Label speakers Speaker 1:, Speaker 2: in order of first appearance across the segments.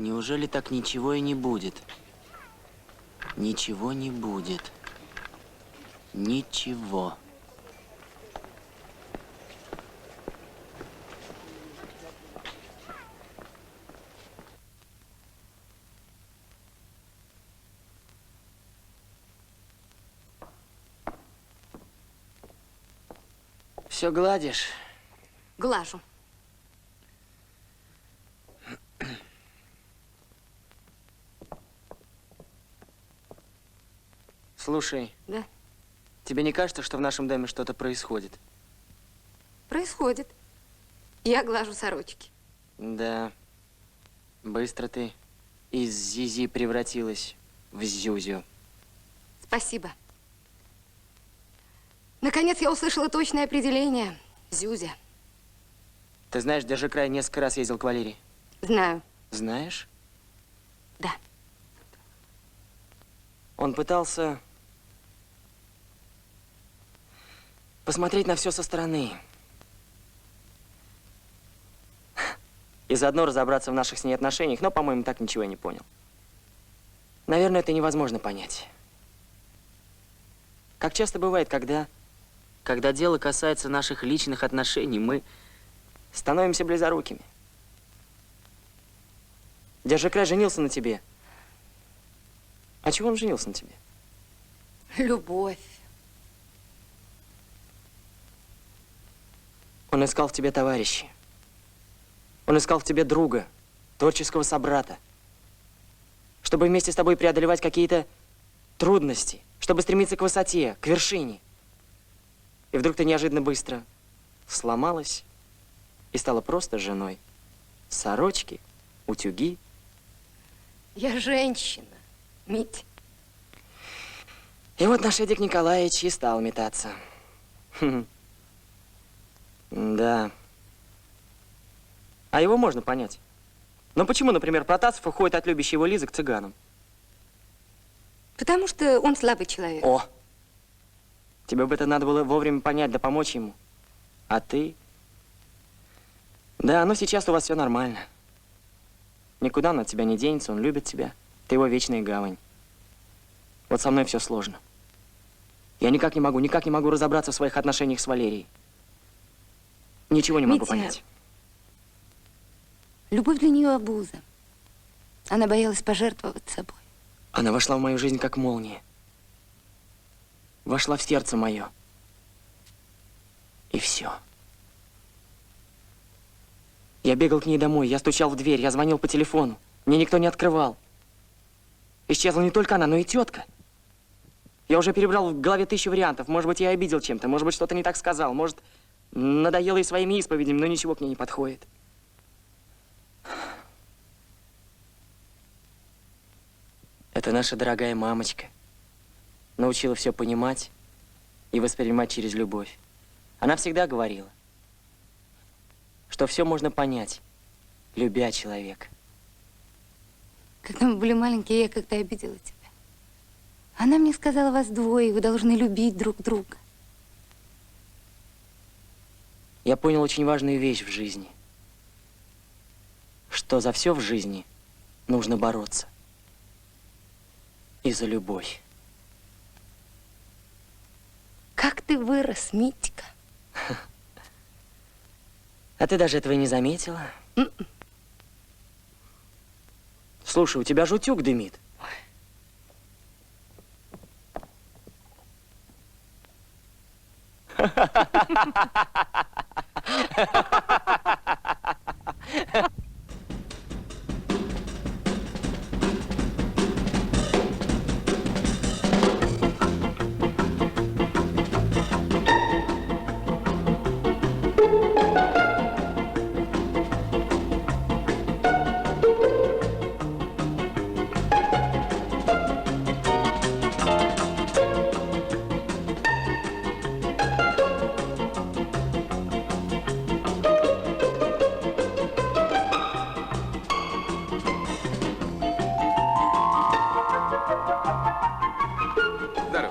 Speaker 1: Неужели так ничего и не будет? Ничего не будет. Ничего. Все гладишь?
Speaker 2: Глажу.
Speaker 1: Слушай.
Speaker 2: Да?
Speaker 1: Тебе не кажется, что в нашем доме что-то происходит?
Speaker 2: Происходит. Я глажу сорочки.
Speaker 1: Да. Быстро ты из Зизи превратилась в Зюзю.
Speaker 2: Спасибо. Наконец я услышала точное определение. Зюзя.
Speaker 1: Ты знаешь, Держи край несколько раз ездил к Валерии?
Speaker 2: Знаю.
Speaker 1: Знаешь?
Speaker 2: Да.
Speaker 1: Он пытался посмотреть на все со стороны. И заодно разобраться в наших с ней отношениях, но, по-моему, так ничего и не понял. Наверное, это невозможно понять. Как часто бывает, когда дело касается наших личных отношений, мы становимся близорукими. Держи край женился на тебе. А чего он женился на тебе?
Speaker 2: Любовь.
Speaker 1: Он искал в тебе товарища. Он искал в тебе друга, творческого собрата. Чтобы вместе с тобой преодолевать какие-то трудности, чтобы стремиться к высоте, к вершине. И вдруг ты неожиданно быстро сломалась и стала просто женой. Сорочки, утюги.
Speaker 2: Я женщина, Мить.
Speaker 1: И вот наш Эдик Николаевич и стал метаться. Да. А его можно понять. Но почему, например, Протасов уходит от любящей его Лизы к цыганам?
Speaker 2: Потому что он слабый человек.
Speaker 1: О! Тебе бы это надо было вовремя понять, да помочь ему. А ты? Да, ну сейчас у вас все нормально. Никуда он от тебя не денется, он любит тебя. Ты его вечная гавань. Вот со мной все сложно. Я никак не могу разобраться в своих отношениях с Валерией. Ничего не могу
Speaker 2: Митя,
Speaker 1: понять.
Speaker 2: Любовь для нее обуза. Она боялась пожертвовать собой.
Speaker 1: Она вошла в мою жизнь как молния. Вошла в сердце мое. И все. Я бегал к ней домой, я стучал в дверь, я звонил по телефону. Мне никто не открывал. Исчезла не только она, но и тетка. Я уже перебрал в голове 1000 вариантов. Может быть, я обидел чем-то, может быть, что-то не так сказал, может, надоело ей своими исповедями, но ничего к ней не подходит. Это наша дорогая мамочка. Научила все понимать и воспринимать через любовь. Она всегда говорила, что все можно понять, любя человека.
Speaker 2: Когда мы были маленькие, я как-то обидела тебя. Она мне сказала, вас двое, вы должны любить друг друга.
Speaker 1: Я понял очень важную вещь в жизни. Что за все в жизни нужно бороться. И за любовь.
Speaker 2: Как ты вырос, Митька.
Speaker 1: А ты даже этого и не заметила? Слушай, у тебя же утюг дымит.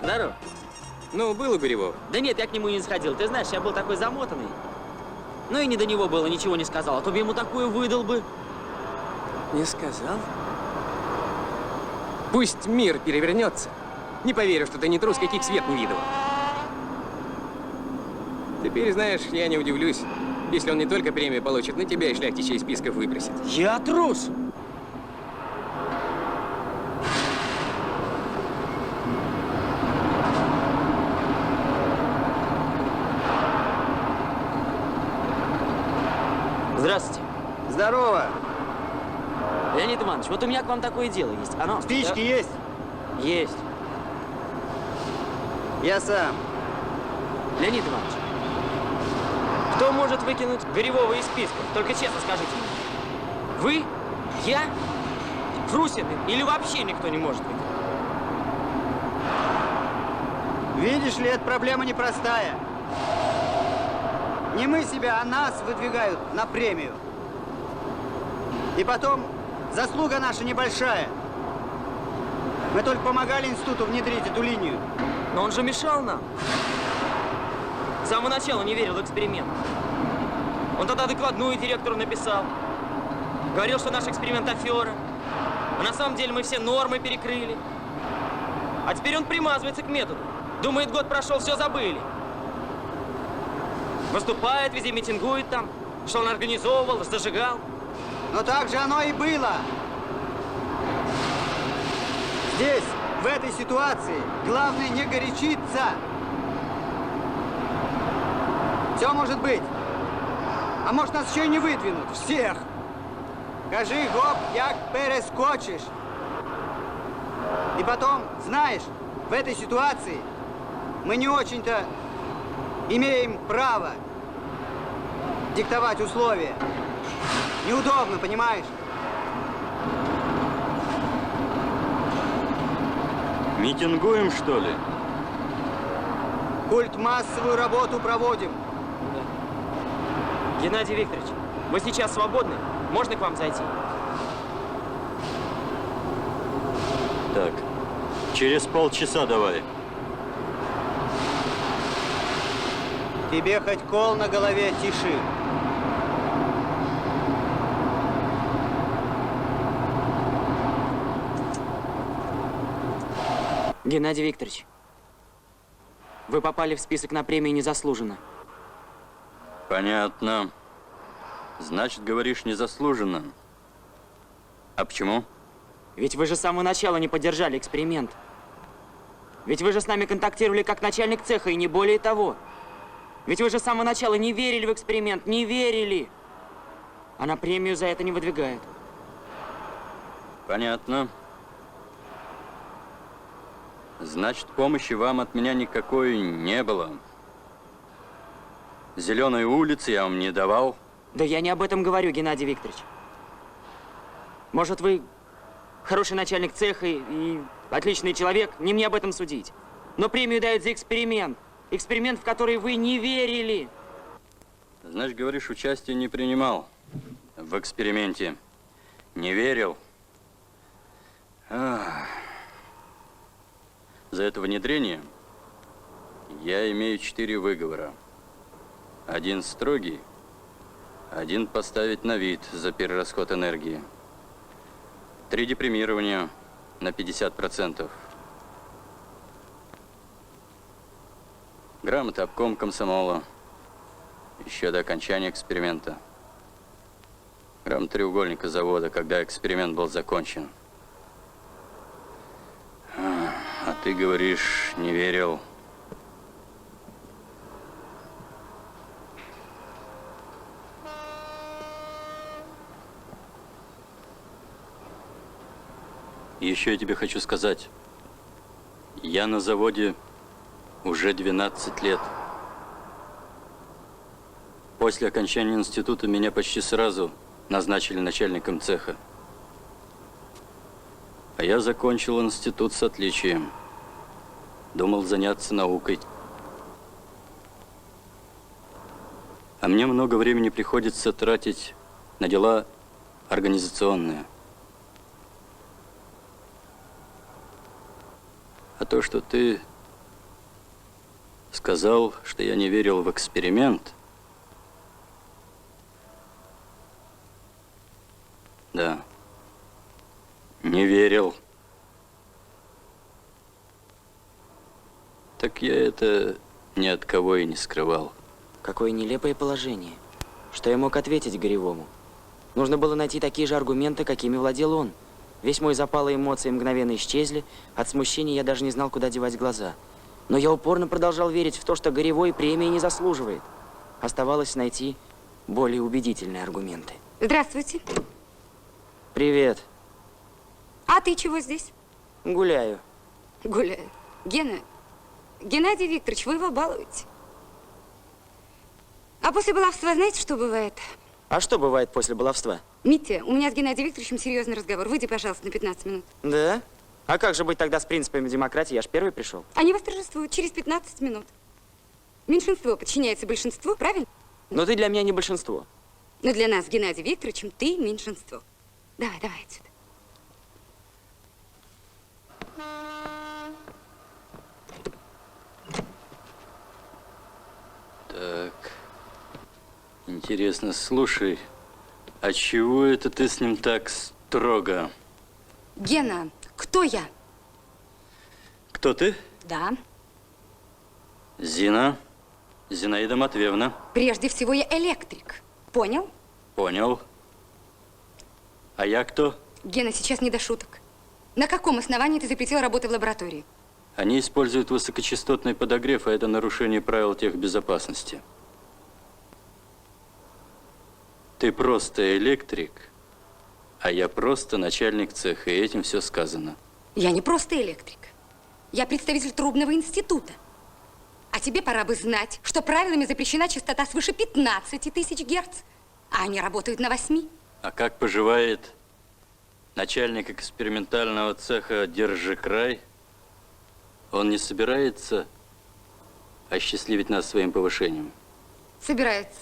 Speaker 1: Здорово.
Speaker 3: Ну, был у Горевого?
Speaker 1: Да нет, я к нему не сходил. Ты знаешь, я был такой замотанный. Ну и не до него было, ничего не сказал. А то бы ему такое выдал бы.
Speaker 3: Не сказал? Пусть мир перевернется. Не поверю, что ты не трус, каких свет не видывал. Теперь, знаешь, я не удивлюсь, если он не только премию получит, но тебя и шляхтичей из списков выбросит.
Speaker 1: Я трус! Здравствуйте.
Speaker 4: Здорово!
Speaker 1: Леонид Иванович, вот у меня к вам такое дело есть. Оно...
Speaker 4: Спички есть?
Speaker 1: Есть.
Speaker 4: Я сам.
Speaker 1: Леонид Иванович, кто может выкинуть Горевого из списков? Только честно скажите мне. Вы? Я? Фрусин? Или вообще никто не может выкинуть?
Speaker 4: Видишь ли, эта проблема непростая. Не мы себя, а нас выдвигают на премию. И потом, заслуга наша небольшая. Мы только помогали институту внедрить эту линию.
Speaker 1: Но он же мешал нам. С самого начала не верил в эксперимент. Он тогда докладную директору написал. Говорил, что наш эксперимент афера. А на самом деле мы все нормы перекрыли. А теперь он примазывается к методу. Думает, год прошел, все забыли. Выступает везде, митингует там, что он организовывал, зажигал.
Speaker 4: Но так же оно и было. Здесь, в этой ситуации, главное не горячиться. Все может быть. А может, нас еще и не выдвинут. Всех. Скажи, гоп, як перескочишь. И потом, знаешь, в этой ситуации мы не очень-то имеем право диктовать условия. Неудобно, понимаешь?
Speaker 5: Митингуем, что ли?
Speaker 4: Культ массовую работу проводим.
Speaker 1: Геннадий Викторович, вы сейчас свободны? Можно к вам зайти?
Speaker 5: Так, через полчаса давай.
Speaker 4: Тебе хоть кол на голове тиши.
Speaker 1: Геннадий Викторович, вы попали в список на премию незаслуженно.
Speaker 5: Понятно. Значит, говоришь, незаслуженно. А почему?
Speaker 1: Ведь вы же с самого начала не поддержали эксперимент. Ведь вы же с нами контактировали как начальник цеха, и не более того. Ведь вы же с самого начала не верили в эксперимент, не верили. А на премию за это не выдвигают.
Speaker 5: Понятно. Значит, помощи вам от меня никакой не было. Зеленой улицы я вам не давал.
Speaker 1: Да я не об этом говорю, Геннадий Викторович. Может, вы хороший начальник цеха и отличный человек, не мне об этом судить. Но премию дают за эксперимент. Эксперимент, в который вы не верили.
Speaker 5: Значит, говоришь, участие не принимал в эксперименте. Не верил. Ах. За это внедрение я имею 4 выговора. 1 строгий, 1 поставить на вид за перерасход энергии. 3 депримирования на 50%. Грамота обком комсомола еще до окончания эксперимента. Грамота треугольника завода, когда эксперимент был закончен. А ты говоришь, не верил. Еще я тебе хочу сказать. Я на заводе уже 12 лет. После окончания института меня почти сразу назначили начальником цеха. А я закончил институт с отличием. Думал заняться наукой. А мне много времени приходится тратить на дела организационные. А то, что ты сказал, что я не верил в эксперимент, да, Не верил. Так я это ни от кого и не скрывал.
Speaker 1: Какое нелепое положение. Что я мог ответить Горевому? Нужно было найти такие же аргументы, какими владел он. Весь мой запал и эмоции мгновенно исчезли. От смущения я даже не знал, куда девать глаза. Но я упорно продолжал верить в то, что Горевой премии не заслуживает. Оставалось найти более убедительные аргументы.
Speaker 2: Здравствуйте.
Speaker 1: Привет.
Speaker 2: А ты чего здесь?
Speaker 1: Гуляю.
Speaker 2: Гуляю. Геннадий Викторович, вы его балуете. А после баловства знаете, что бывает?
Speaker 1: А что бывает после баловства?
Speaker 2: Митя, у меня с Геннадием Викторовичем серьезный разговор. Выйди, пожалуйста, на 15 минут.
Speaker 1: Да? А как же быть тогда с принципами демократии? Я ж первый пришел.
Speaker 2: Они восторжествуют через 15 минут. Меньшинство подчиняется большинству, правильно?
Speaker 1: Но ты для меня не большинство.
Speaker 2: Но для нас с Геннадием Викторовичем ты меньшинство. Давай отсюда.
Speaker 5: Так. Интересно, слушай, а чего это ты с ним так строго?
Speaker 2: Гена, кто я?
Speaker 5: Кто ты?
Speaker 2: Да.
Speaker 5: Зина. Зинаида Матвеевна.
Speaker 2: Прежде всего, я электрик. Понял?
Speaker 5: Понял. А я кто?
Speaker 2: Гена, сейчас не до шуток. На каком основании ты запретил работу в лаборатории?
Speaker 5: Они используют высокочастотный подогрев, а это нарушение правил техбезопасности. Ты просто электрик, а я просто начальник цеха, и этим все сказано.
Speaker 2: Я не просто электрик. Я представитель трубного института. А тебе пора бы знать, что правилами запрещена частота свыше 15 тысяч герц, а они работают на 8.
Speaker 5: А как поживает начальник экспериментального цеха «Держи край»? Он не собирается осчастливить нас своим повышением?
Speaker 2: Собирается.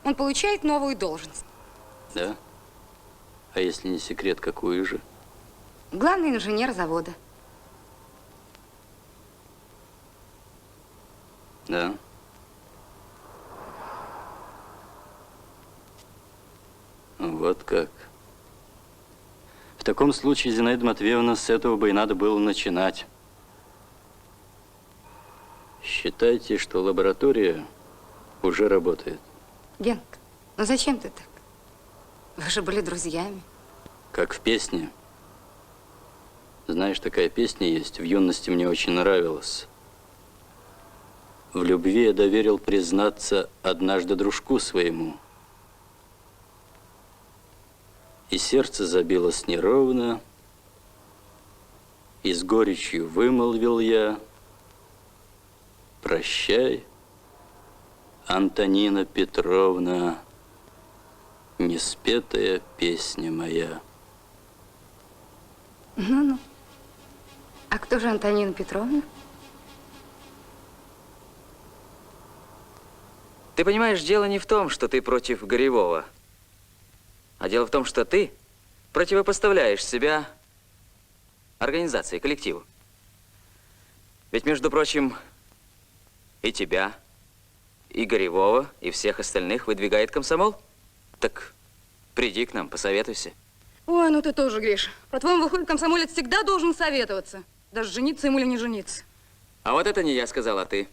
Speaker 2: Он получает новую должность.
Speaker 5: Да? А если не секрет, какую же?
Speaker 2: Главный инженер завода.
Speaker 5: Да. Вот как. В таком случае, Зинаида Матвеевна, с этого бы и надо было начинать. Считайте, что лаборатория уже работает.
Speaker 2: Генка, ну зачем ты так? Вы же были друзьями.
Speaker 5: Как в песне. Знаешь, такая песня есть, в юности мне очень нравилась. В любви я доверил признаться однажды дружку своему. И сердце забилось неровно, и с горечью вымолвил я: прощай, Антонина Петровна, неспетая песня моя.
Speaker 2: Ну-ну. А кто же Антонина Петровна?
Speaker 6: Ты понимаешь, дело не в том, что ты против Горевого, а дело в том, что ты противопоставляешь себя организации, коллективу. Ведь, между прочим, и тебя, и Горевого, и всех остальных выдвигает комсомол. Так приди к нам, посоветуйся.
Speaker 7: Ой, ну ты тоже, Гриш. По-твоему, выходит, комсомолец всегда должен советоваться. Даже жениться ему или не жениться.
Speaker 6: А вот это не я сказал, а ты.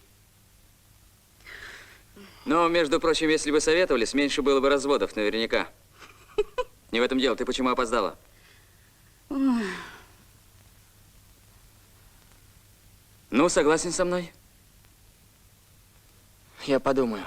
Speaker 6: Но, между прочим, если бы советовались, меньше было бы разводов, наверняка. Не в этом дело. Ты почему опоздала? Ну, согласен со мной?
Speaker 1: Я подумаю.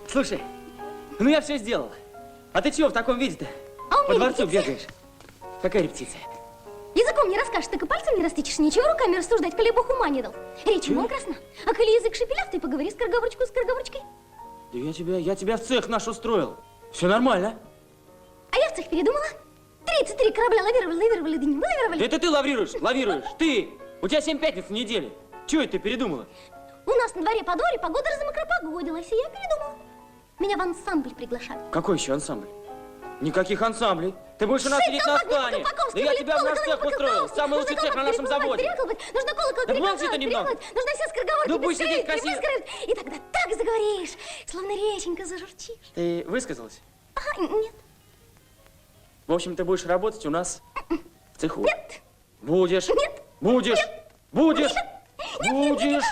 Speaker 8: Слушай, ну я все сделал. А ты чего в таком виде-то?
Speaker 9: А у
Speaker 8: По
Speaker 9: меня
Speaker 8: дворцу
Speaker 9: репетиция.
Speaker 8: бегаешь. Какая репетиция?
Speaker 9: Языком не расскажешь, так и пальцем не растычешь. Ничего руками рассуждать, коли Бог ума не дал. Речь умом красна. А коли язык шепелявый, ты поговори с скороговорочкой.
Speaker 8: Да я тебя в цех наш устроил. Все нормально.
Speaker 9: А я в цех передумала. 33 корабля лавировали, да не вылавировали.
Speaker 8: Это ты лавируешь, ты! У тебя 7 пятниц в неделю. Чего это ты передумала?
Speaker 9: У нас на дворе подоре, погода размокропогодилась, и я передумала. Меня в ансамбль приглашают.
Speaker 8: Какой еще ансамбль? Никаких ансамблей. Ты будешь у нас сидеть на стане. Да я тебя в наш цех устроил. Самый лучший цех на нашем заводе.
Speaker 9: Нужно колокол
Speaker 8: Да молчи ты немного.
Speaker 9: Нужно все скороговорки
Speaker 8: Ну, будешь сидеть красиво.
Speaker 9: И тогда так заговоришь, словно реченька зажурчишь.
Speaker 8: Ты высказалась?
Speaker 9: Ага, нет.
Speaker 8: В общем, ты будешь работать у нас в цеху.
Speaker 9: Нет.
Speaker 8: Будешь.
Speaker 9: Нет.
Speaker 8: Будешь. Будешь. Будешь.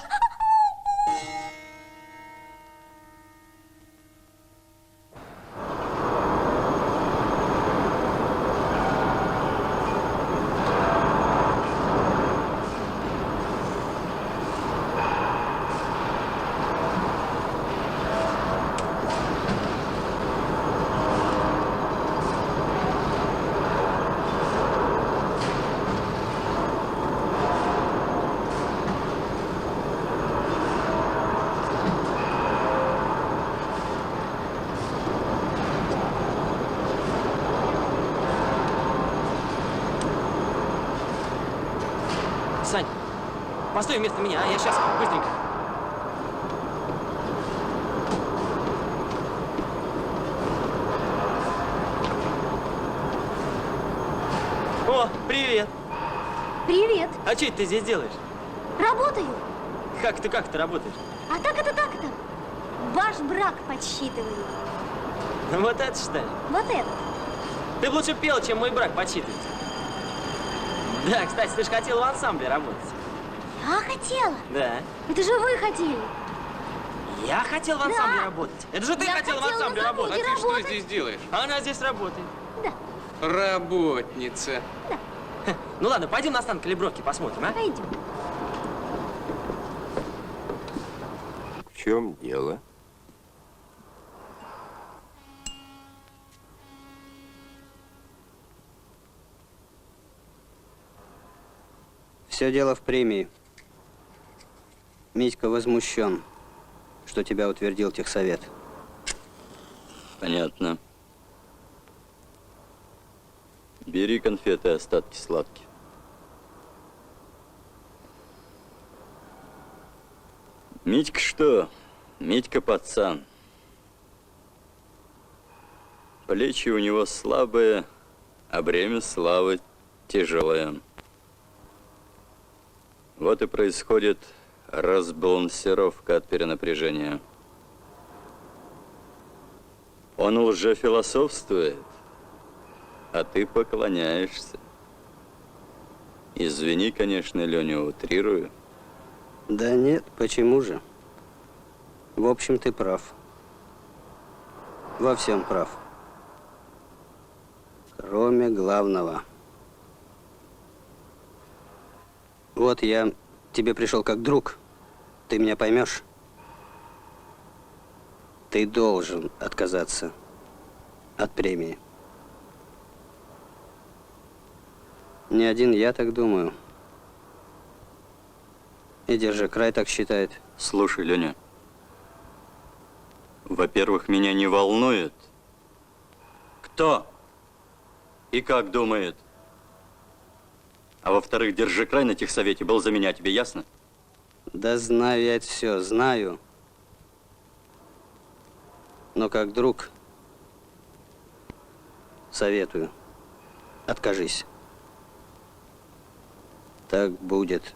Speaker 8: Сань, постой вместо меня, а я сейчас быстренько. О, привет.
Speaker 9: Привет.
Speaker 8: А что это ты здесь делаешь?
Speaker 9: Работаю.
Speaker 8: Как ты работаешь?
Speaker 9: А так это. Ваш брак подсчитываю.
Speaker 8: Вот это что ли?
Speaker 9: Вот это.
Speaker 8: Ты бы лучше пел, чем мой брак подсчитывать. Да, кстати, ты же хотел в ансамбле работать.
Speaker 9: Я хотела.
Speaker 8: Да.
Speaker 9: Это же вы хотели.
Speaker 8: Я хотел в ансамбле
Speaker 9: Да.
Speaker 8: работать. Это же ты
Speaker 9: Я
Speaker 8: хотел в
Speaker 9: хотела на
Speaker 8: ансамбле
Speaker 9: заводе
Speaker 8: работать.
Speaker 3: А ты что
Speaker 9: работать.
Speaker 3: здесь делаешь?
Speaker 8: Она здесь работает.
Speaker 9: Да,
Speaker 3: Работница.
Speaker 8: Ну ладно, пойдем на стан калибровки посмотрим, а?
Speaker 9: пойдем.
Speaker 10: В чем дело?
Speaker 4: Все дело в премии. Митька возмущен, что тебя утвердил техсовет.
Speaker 5: Понятно. Бери конфеты, остатки сладких. Митька что? Митька пацан. Плечи у него слабые, а бремя славы тяжелое. Вот и происходит разбалансировка от перенапряжения. Он лжефилософствует, а ты поклоняешься. Извини, конечно, Леня, утрирую.
Speaker 4: Да нет, почему же? В общем, ты прав. Во всем прав. Кроме главного. Вот я тебе пришел как друг. Ты меня поймешь? Ты должен отказаться от премии. Не один я так думаю. И Держи край так считает.
Speaker 5: Слушай, Леня, во-первых, меня не волнует, кто и как думает. А во-вторых, Держи край на техсовете был за меня, тебе ясно?
Speaker 4: Да знаю я это все, знаю. Но как друг советую, откажись. Так будет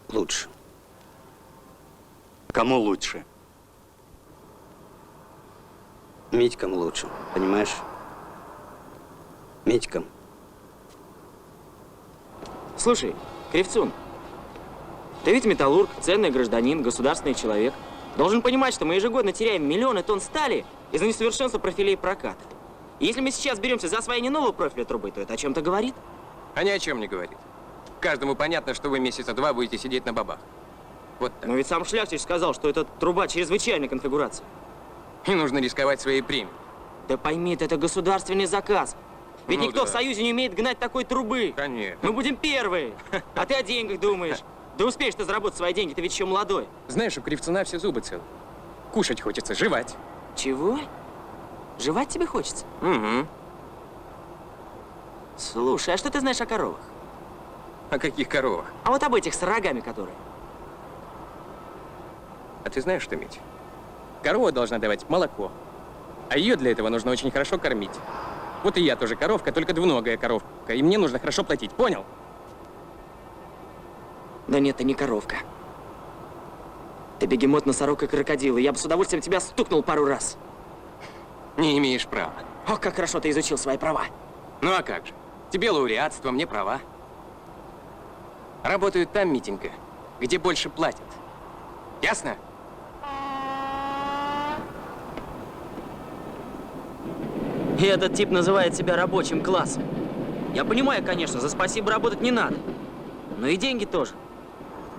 Speaker 4: лучше.
Speaker 5: Кому лучше?
Speaker 4: Митькам лучше, понимаешь? Митькам.
Speaker 1: Слушай, Кривцун, ты ведь металлург, ценный гражданин, государственный человек. Должен понимать, что мы ежегодно теряем миллионы тонн стали из-за несовершенства профилей проката. И если мы сейчас беремся за освоение нового профиля трубы, то это о чем-то говорит?
Speaker 3: А ни о чем не говорит. Каждому понятно, что вы месяца 2 будете сидеть на бабах. Вот так.
Speaker 1: Но ведь сам Шляхтич сказал, что это труба чрезвычайной конфигурации.
Speaker 3: И нужно рисковать своей премией.
Speaker 1: Да пойми ты, это государственный заказ. Ведь
Speaker 3: Ну
Speaker 1: никто
Speaker 3: да.
Speaker 1: в Союзе не умеет гнать такой трубы.
Speaker 3: Конечно.
Speaker 1: Мы будем первые. А ты о деньгах думаешь. Да успеешь ты заработать свои деньги, ты ведь еще молодой.
Speaker 3: Знаешь, у Кривцуна все зубы целы. кушать хочется, жевать.
Speaker 1: Чего? Жевать тебе хочется?
Speaker 3: Угу.
Speaker 1: Слушай, а что ты знаешь о коровах?
Speaker 3: О каких коровах?
Speaker 1: А вот об этих с рогами, которые.
Speaker 3: А ты знаешь что, Мить? Корова должна давать молоко. А ее для этого нужно очень хорошо кормить. Вот и я тоже коровка, только двуногая коровка. И мне нужно хорошо платить, понял?
Speaker 1: Да нет, ты не коровка. Ты бегемот, носорог и крокодил, и я бы с удовольствием тебя стукнул пару раз.
Speaker 3: Не имеешь права.
Speaker 1: Ох, как хорошо ты изучил свои права.
Speaker 3: Ну а как же? Тебе лауреатство, мне права. Работаю там, Митенька, где больше платят. Ясно?
Speaker 1: И этот тип называет себя рабочим классом. Я понимаю, конечно, за спасибо работать не надо. Но и деньги тоже.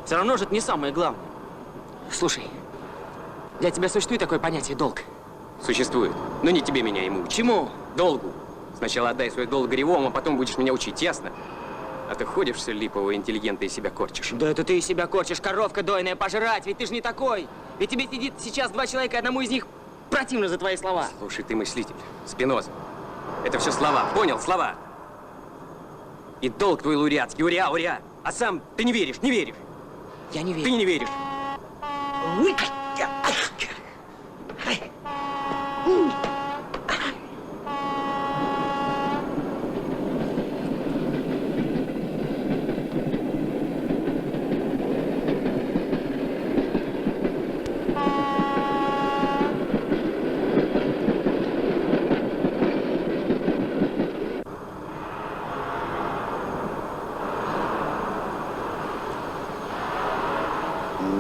Speaker 1: Все равно же это не самое главное. Слушай, для тебя существует такое понятие долг?
Speaker 3: Существует. Но не тебе меня ему учить.
Speaker 1: Чему?
Speaker 3: Долгу. Сначала отдай свой долг Горевому, а потом будешь меня учить, ясно? А ты ходишь все липового интеллигента и себя корчишь.
Speaker 1: Да это ты из себя корчишь, коровка дойная, пожрать, ведь ты же не такой. Ведь тебе сидит сейчас два человека, и одному из них противно за твои слова.
Speaker 3: Слушай, ты мыслитель, Спиноза. Это все слова, понял? Слова. И долг твой лауреатский, уря, уря. А сам ты не веришь, не веришь.
Speaker 1: Я не верю.
Speaker 3: Ты не веришь.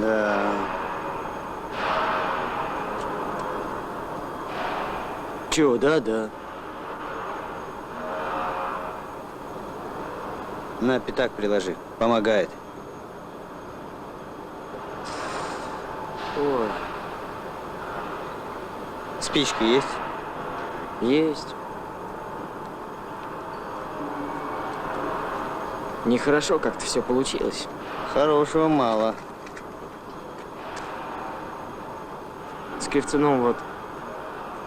Speaker 4: Да.
Speaker 1: Чё, да.
Speaker 4: На пятак приложи. Помогает.
Speaker 1: Ой,
Speaker 4: Спички есть?
Speaker 1: есть. Нехорошо как-то все получилось.
Speaker 4: Хорошего мало.
Speaker 1: С Кривцуном вот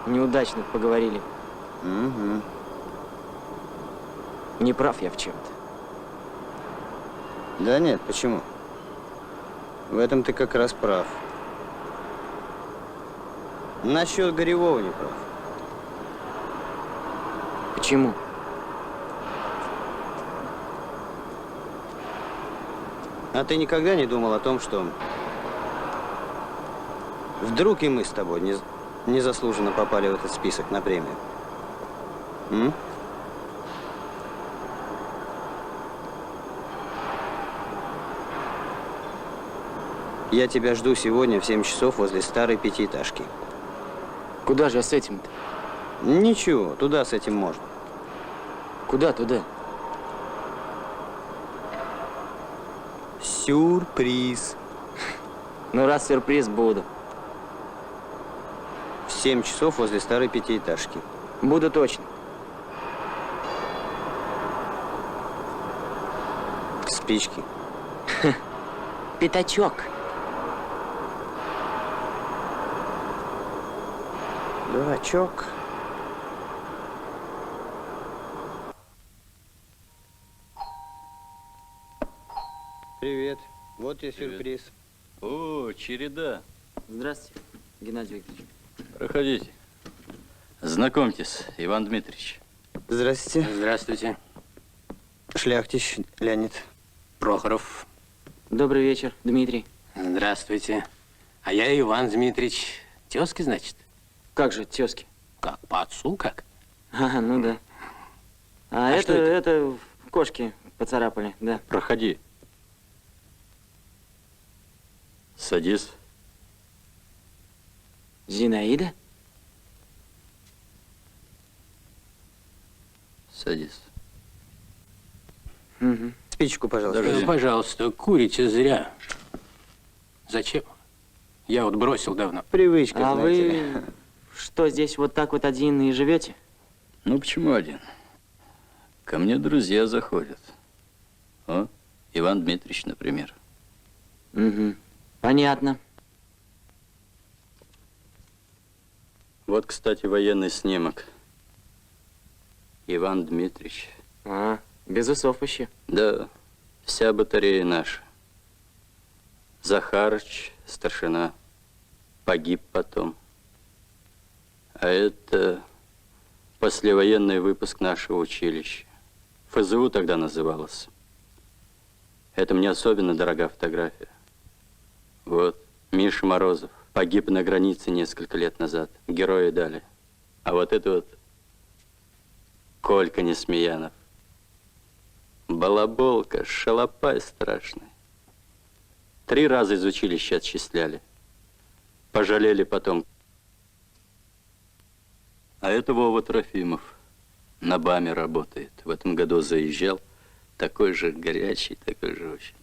Speaker 1: неудачно поговорили.
Speaker 4: Угу.
Speaker 1: Не прав я в чем-то.
Speaker 4: Да нет, почему? В этом ты как раз прав. Насчет Горевого не прав.
Speaker 1: Почему?
Speaker 4: А ты никогда не думал о том, что вдруг и мы с тобой незаслуженно попали в этот список на премию? М? Я тебя жду сегодня в 7 часов возле старой пятиэтажки.
Speaker 1: Куда же я с этим-то?
Speaker 4: Ничего, туда с этим можно.
Speaker 1: Куда туда?
Speaker 4: Сюрприз.
Speaker 1: Ну, раз сюрприз, буду.
Speaker 4: В 7 часов возле старой пятиэтажки.
Speaker 1: Буду точно.
Speaker 4: Спички.
Speaker 1: Пятачок.
Speaker 4: Дурачок. Привет. Вот тебе сюрприз.
Speaker 5: О, череда.
Speaker 1: Здравствуйте, Геннадий Викторович.
Speaker 5: Проходите. Знакомьтесь, Иван Дмитриевич.
Speaker 4: Здравствуйте.
Speaker 10: Здравствуйте.
Speaker 4: Шляхтич Леонид.
Speaker 10: Прохоров.
Speaker 1: Добрый вечер, Дмитрий.
Speaker 10: Здравствуйте. А я Иван Дмитриевич. Тезки, значит?
Speaker 1: Как же, тезки?
Speaker 10: Как, по отцу, как?
Speaker 1: Ага, ну да. А
Speaker 10: что
Speaker 1: это кошки поцарапали, да.
Speaker 5: Проходи. Садись.
Speaker 1: Зинаида?
Speaker 5: Садись.
Speaker 1: Угу.
Speaker 4: Спичку, пожалуйста.
Speaker 5: Подожди.
Speaker 10: Пожалуйста, курите зря. Зачем? Я вот бросил давно.
Speaker 4: Привычка,
Speaker 1: А
Speaker 4: знаете ли.
Speaker 1: вы что, здесь вот так вот один и живете?
Speaker 5: Ну, почему один? Ко мне друзья заходят. О, Иван Дмитриевич, например.
Speaker 1: Угу. Понятно.
Speaker 5: Вот, кстати, военный снимок. Иван Дмитриевич.
Speaker 1: А, без усов еще.
Speaker 5: Да, вся батарея наша. Захарыч, старшина, погиб потом. А это послевоенный выпуск нашего училища. ФЗУ тогда называлось. Это мне особенно дорога фотография. Вот, Миша Морозов. Погиб на границе несколько лет назад. Герои дали. А вот это вот Колька Несмеянов. Балаболка, шалопай страшный. 3 раза из училища отчисляли. Пожалели потом. А это Вова Трофимов. На БАМе работает. В этом году заезжал. Такой же горячий, такой же очень.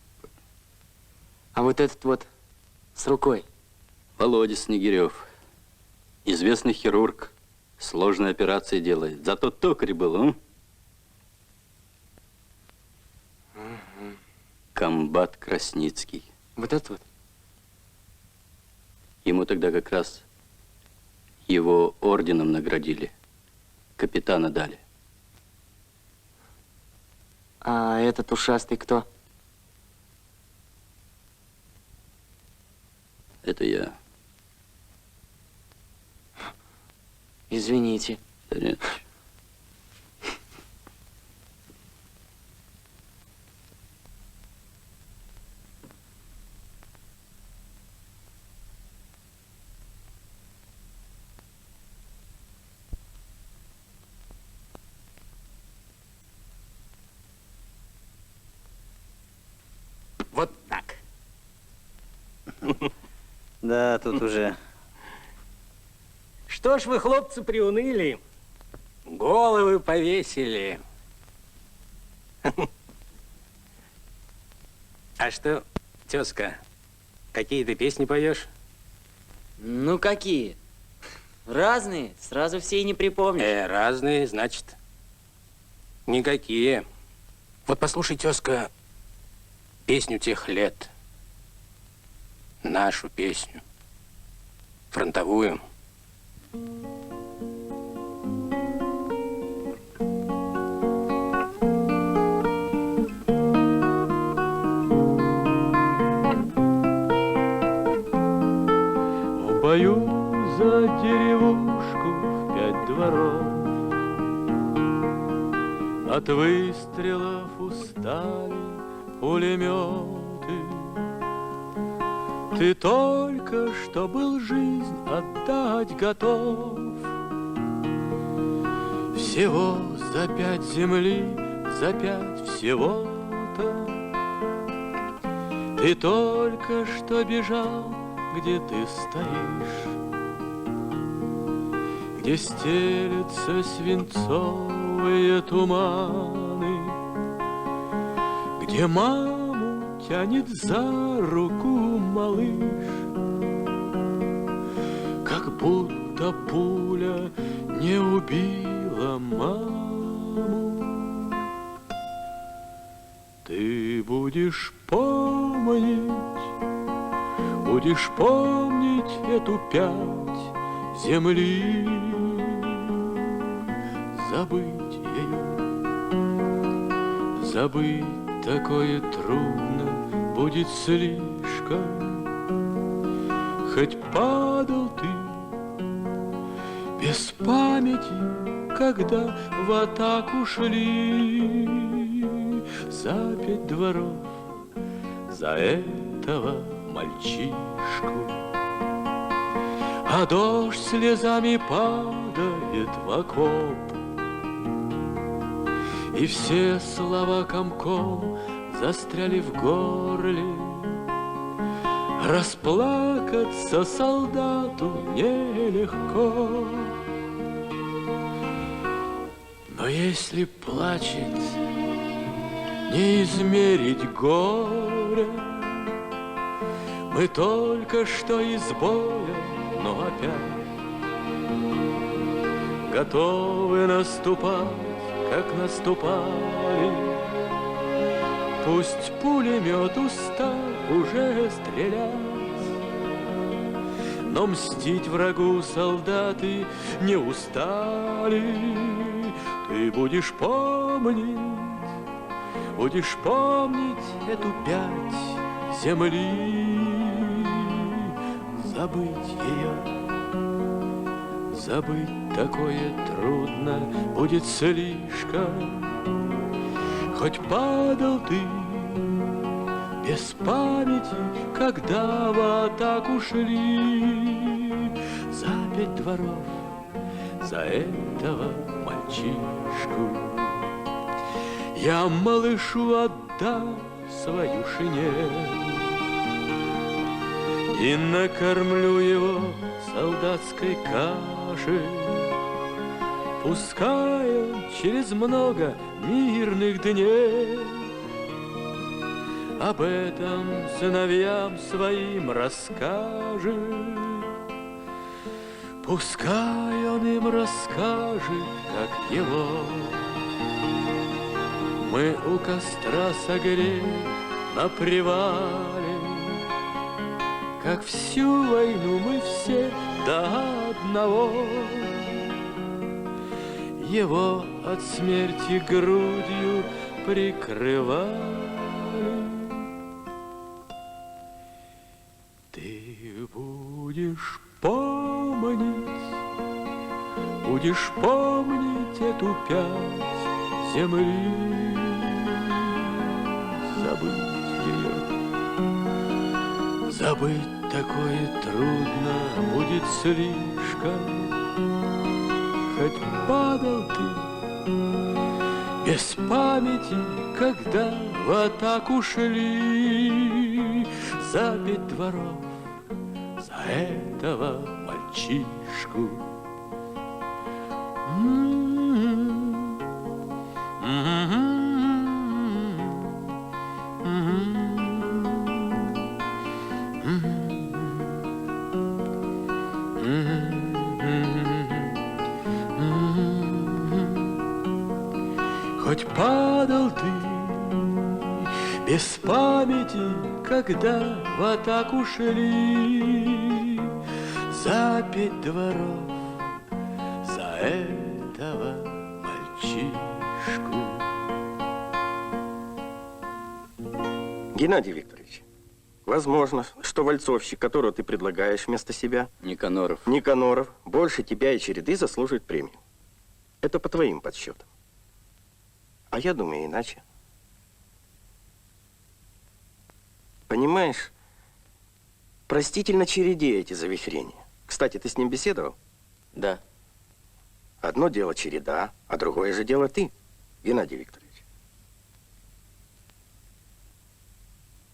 Speaker 1: А вот этот вот с рукой.
Speaker 5: Володя Снегирев. Известный хирург. Сложные операции делает. Зато токарь был, Комбат Красницкий.
Speaker 1: Вот этот вот.
Speaker 5: Ему тогда как раз его орденом наградили. Капитана дали.
Speaker 1: А этот ушастый кто?
Speaker 5: Это я.
Speaker 1: Извините.
Speaker 5: Да нет.
Speaker 10: Вот так.
Speaker 4: Да, тут уже.
Speaker 10: Что ж вы, хлопцы, приуныли? Головы повесили. А что, тезка, какие ты песни поешь?
Speaker 1: Ну, какие? Разные, сразу все и не припомнишь.
Speaker 10: Разные, значит, никакие. Вот послушай, тезка, песню тех лет. Нашу песню. Фронтовую.
Speaker 11: В бою за деревушку в 5 дворов от выстрелов устали пулеметы. Ты только что был жизнь отдать готов. Всего за 5 земли, за 5 всего-то. Ты только что бежал, где ты стоишь, где стелются свинцовые туманы, где маму тянет за руку малыш, как будто пуля не убила маму. Ты будешь помнить эту 5 земли, забыть ее, забыть такое трудно будет слишком. Хоть падал ты без памяти, когда в атаку шли за 5 дворов, за этого мальчишку. А дождь слезами падает в окоп, и все слова комком застряли в горле. Расплакаться солдату нелегко, но если плачет, не измерить горя. Мы только что из боя, но опять готовы наступать, как наступали. Пусть пулемет устал уже стрелять, но мстить врагу солдаты не устали. Ты будешь помнить эту пять земли. Забыть ее, забыть такое трудно будет слишком. Хоть падал ты без памяти, когда в атаку шли, за 5 дворов, за этого мальчишку. Я малышу отдам свою шинель и накормлю его солдатской кашей. Пускай он через много мирных дней об этом сыновьям своим расскажет. Пускай он им расскажет, как его мы у костра согрели на привале, как всю войну мы все до одного его от смерти грудью прикрывали. Ты будешь помнить эту пять земли, забыть ее, забыть такое трудно будет слишком. Хоть падал ты без памяти, когда в атаку шли, за 5 дворов, за этого мальчишку. Хоть падал ты без памяти, когда в атаку шли, за 5 дворов, за этого мальчишку.
Speaker 12: Геннадий Викторович, возможно, что вальцовщик, которого ты предлагаешь вместо себя, Никаноров, больше тебя и череды заслуживает премию. Это по твоим подсчетам. А я думаю иначе. Понимаешь, простительно череде эти завихрения. Кстати, ты с ним беседовал?
Speaker 6: Да.
Speaker 12: Одно дело череда, а другое же дело ты, Геннадий Викторович.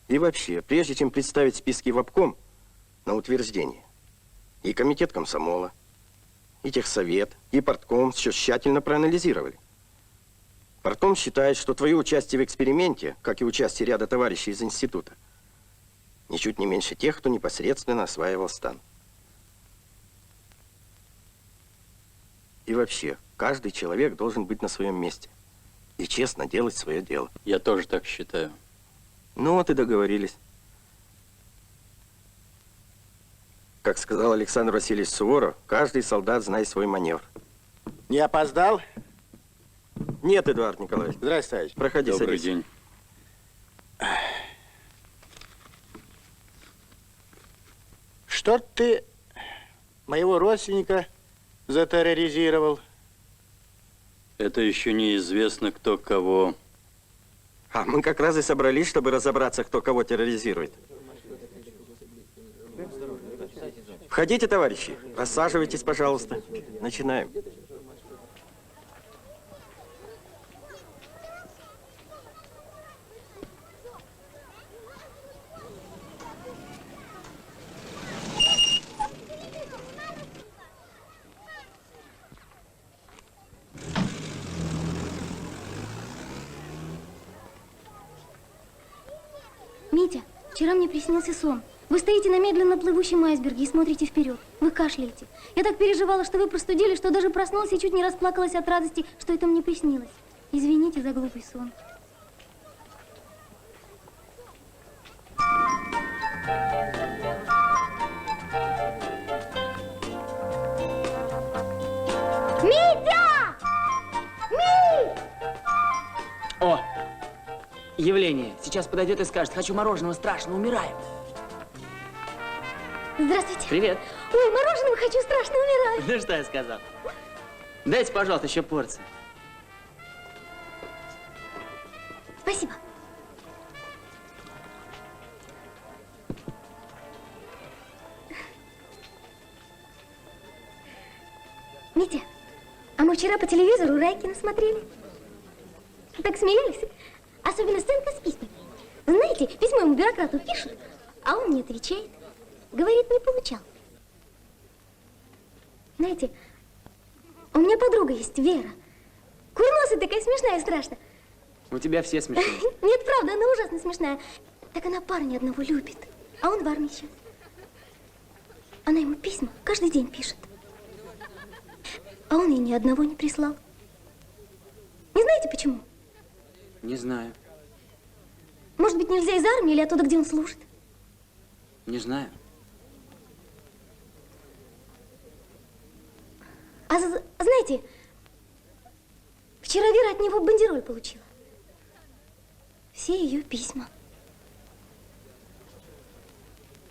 Speaker 12: И вообще, прежде чем представить списки в обком на утверждение, и комитет комсомола, и техсовет, и партком все тщательно проанализировали. Партком считает, что твое участие в эксперименте, как и участие ряда товарищей из института, ничуть не меньше тех, кто непосредственно осваивал стан. И вообще, каждый человек должен быть на своем месте и честно делать свое дело.
Speaker 5: Я тоже так считаю.
Speaker 12: Ну вот и договорились. Как сказал Александр Васильевич Суворов, каждый солдат знает свой маневр.
Speaker 13: Не опоздал?
Speaker 12: Нет, Эдуард Николаевич.
Speaker 13: Здравствуйте.
Speaker 12: Проходи,
Speaker 5: Добрый
Speaker 12: садись.
Speaker 5: день.
Speaker 13: Что ты моего родственника затерроризировал?
Speaker 5: Это еще неизвестно, кто кого.
Speaker 12: А мы как раз и собрались, чтобы разобраться, кто кого терроризирует. Входите, товарищи. Рассаживайтесь, пожалуйста. Начинаем.
Speaker 9: Митя, вчера мне приснился сон. Вы стоите на медленно плывущем айсберге и смотрите вперед. Вы кашляете. Я так переживала, что вы простудили, что даже проснулась и чуть не расплакалась от радости, что это мне приснилось. Извините за глупый сон.
Speaker 1: явление. Сейчас подойдет и скажет, хочу мороженого, страшно, умираю.
Speaker 9: Здравствуйте.
Speaker 1: Привет.
Speaker 9: Ой, мороженого хочу, страшно умираю.
Speaker 1: Ну что я сказал? Дайте, пожалуйста, еще порцию.
Speaker 9: Спасибо. Митя, а мы вчера по телевизору Райкина смотрели. Так смеялись. Особенно сценка с письмами. Знаете, письмо ему бюрократу пишут, а он не отвечает. Говорит, не получал. Знаете, у меня подруга есть, Вера. Курносая такая смешная и страшно.
Speaker 1: У тебя все смешные.
Speaker 9: Нет, правда, она ужасно смешная. Так она парня одного любит, а он в армии сейчас. Она ему письма каждый день пишет. А он ей ни одного не прислал. Не знаете почему?
Speaker 1: Не знаю.
Speaker 9: Может быть, нельзя из армии или оттуда, где он служит?
Speaker 1: Не знаю.
Speaker 9: А знаете, вчера Вера от него бандероль получила. Все ее письма.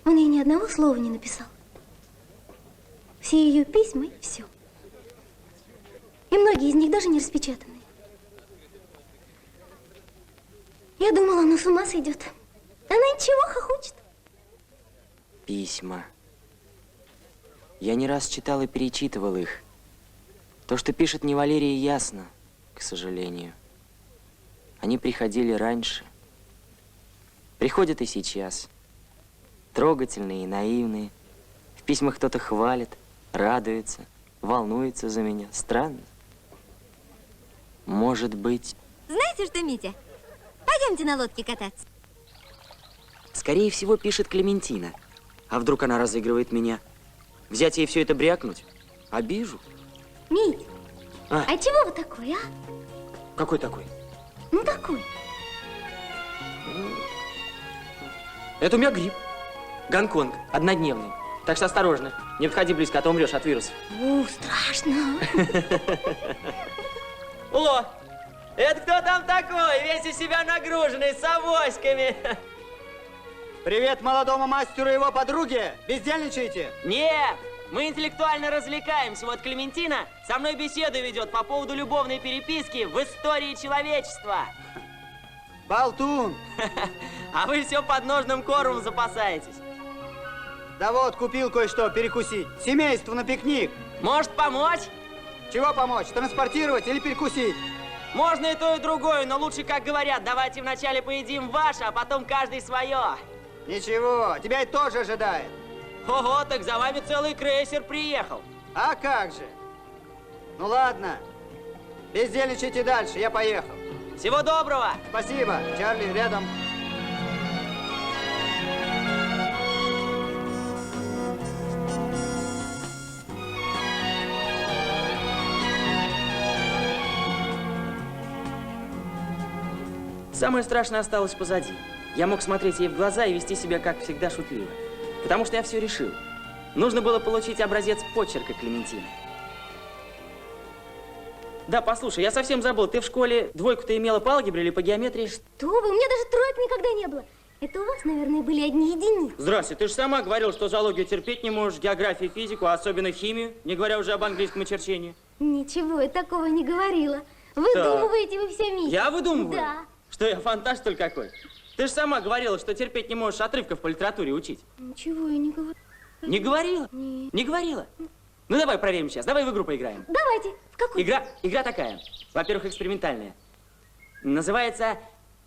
Speaker 9: Он ей ни одного слова не написал. Все ее письма и все. И многие из них даже не распечатаны. Я думала, она с ума сойдет. Она ничего, хохочет.
Speaker 1: Письма. Я не раз читал и перечитывал их. То, что пишет не Валерия, ясно, к сожалению. Они приходили раньше. Приходят и сейчас. Трогательные и наивные. В письмах кто-то хвалит, радуется, волнуется за меня. Странно. Может быть...
Speaker 14: Знаете что, Митя? Пойдемте на лодке кататься.
Speaker 1: Скорее всего, пишет Клементина. А вдруг она разыгрывает меня? Взять ей все это брякнуть? Обижу.
Speaker 9: Мить,
Speaker 1: А
Speaker 9: чего вы такой, а?
Speaker 1: какой такой?
Speaker 9: Ну, такой.
Speaker 1: Это у меня грипп. Гонконг, однодневный. Так что осторожно. Не подходи близко, а то умрешь от вируса.
Speaker 9: Страшно.
Speaker 1: О, это кто там такой? Весь из себя нагруженный, с авоськами.
Speaker 4: Привет молодому мастеру и его подруге. Бездельничаете?
Speaker 1: Нет, мы интеллектуально развлекаемся. Вот Клементина со мной беседу ведет по поводу любовной переписки в истории человечества.
Speaker 4: Болтун.
Speaker 1: А вы все подножным кормом запасаетесь.
Speaker 4: Да вот, купил кое-что перекусить. Семейству на пикник.
Speaker 1: Может, помочь?
Speaker 4: Чего помочь? Транспортировать или перекусить?
Speaker 1: Можно и то, и другое, но лучше, как говорят, давайте вначале поедим ваше, а потом каждый свое.
Speaker 4: Ничего, тебя это тоже ожидает.
Speaker 1: Ого, так за вами целый крейсер приехал.
Speaker 4: А как же? Ну ладно, бездельничайте дальше, я поехал.
Speaker 1: Всего доброго.
Speaker 4: Спасибо, Чарли рядом.
Speaker 1: Самое страшное осталось позади. Я мог смотреть ей в глаза и вести себя, как всегда, шутливо. Потому что я все решил. Нужно было получить образец почерка Клементины. Да, послушай, я совсем забыл. Ты в школе двойку-то имела по алгебре или по геометрии?
Speaker 9: Что вы, у меня даже троек никогда не было. Это у вас, наверное, были одни единицы.
Speaker 1: Здрасте, ты же сама говорил, что зоологию терпеть не можешь, географию, физику, а особенно химию, не говоря уже об английском очерчении.
Speaker 9: Ничего, я такого не говорила. Выдумываете вы все, Митя.
Speaker 1: Я выдумываю?
Speaker 9: Да.
Speaker 1: Что я фантаст, что ли, какой? Ты же сама говорила, что терпеть не можешь отрывков по литературе учить.
Speaker 9: Ничего я не говорю.
Speaker 1: Не говорила?
Speaker 9: Нет.
Speaker 1: Не говорила? Ну давай проверим сейчас, давай в игру поиграем.
Speaker 9: Давайте. В какую?
Speaker 1: Игра такая. Во-первых, экспериментальная. Называется